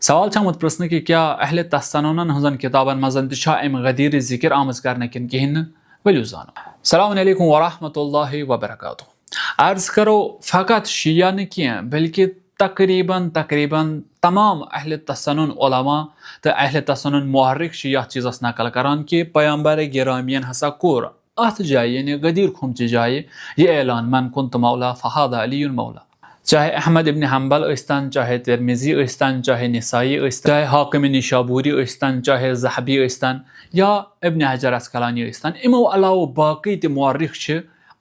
सवाल छामुत प्रश्न कि क्या अहले तस्सनुन हजन किताबन मजन तशा अम गदीर जिक्र आमज करने किन कहिन वलियो जानो। अस्सलामु अलैकुम वरहमतुल्लाहि वबरकातुहू। अर्ज करो फ़कत शिया न किया बल्कि तकरीबन तमाम अहले तस्सनुन उलमा तो अहले तस्सनुन मुहर्रिख शिया चीज़स नकल करान कि पैगंबर गिरामियन हसा कोर अथ जाय यानी गदीर खुमच जाय ये ऐलान मन कुंत मौला फ़हादा अलीयुन मौला। चाहे अहमद इब्न हम्बल अस्तन, चाहे तिरमिज़ी अस्तन, चाहे निसाई अस्तन, चाहे हाकिम निशाबूरी अस्तन, चाहे ज़हबी अस्तन या इब्न हजर अस्कलानी अस्तन, इमो अलावा बाकी ते मुअर्रिख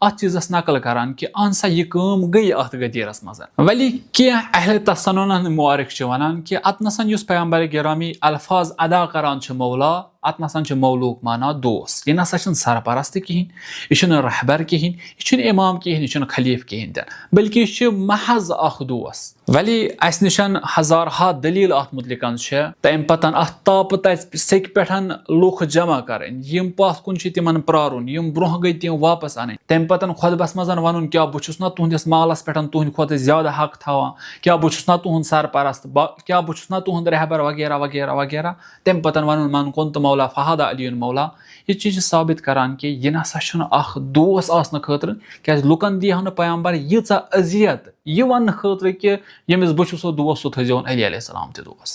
अत चीज़स नकल करान कि अनसा यह काम गई अत गदीरस मज वली क्या अहले तस्सनुन मुअर्रिख वनान कि अत नसन युस पैगंबर गिरामी अल्फाज अदा करान मौला अत नसन मौलूक माना दोस। यह नसा सरपरस्त कहें, यह रहबर कहें, यह इमाम कहें, यह खलीफ कहें बल्कि यह महज अख दोस। वली अस निशन हजार हा दलील अत मुतलिकन तम पतन अत ताप तज सेक पे लुख जमा करें यम पथ कुन तिमन प्रारुन यम ब्रोह गई तम वापस अन तम पतन खुतबस मज वन क्या बहुस ना तुहदिस मालस पे तुहद खुद ज्यादा हक थवान, क्या बहुस ना तुहद सरपरस्त, क्या बहुस ना तुहद रहबर वगैरह वगैरह वगैरह। तम पतन वन मन कुंत मौला फ़हादा अलीयुन मौला। यह चीज साबित करान कि यह नसा अख दोस आसन खतर क्या लुकन दिह पैगंबर यीचा अजियत यह वन खतर कि यमिस बहुस दोस सह थो अली अलैहिस्सलाम ते दोस।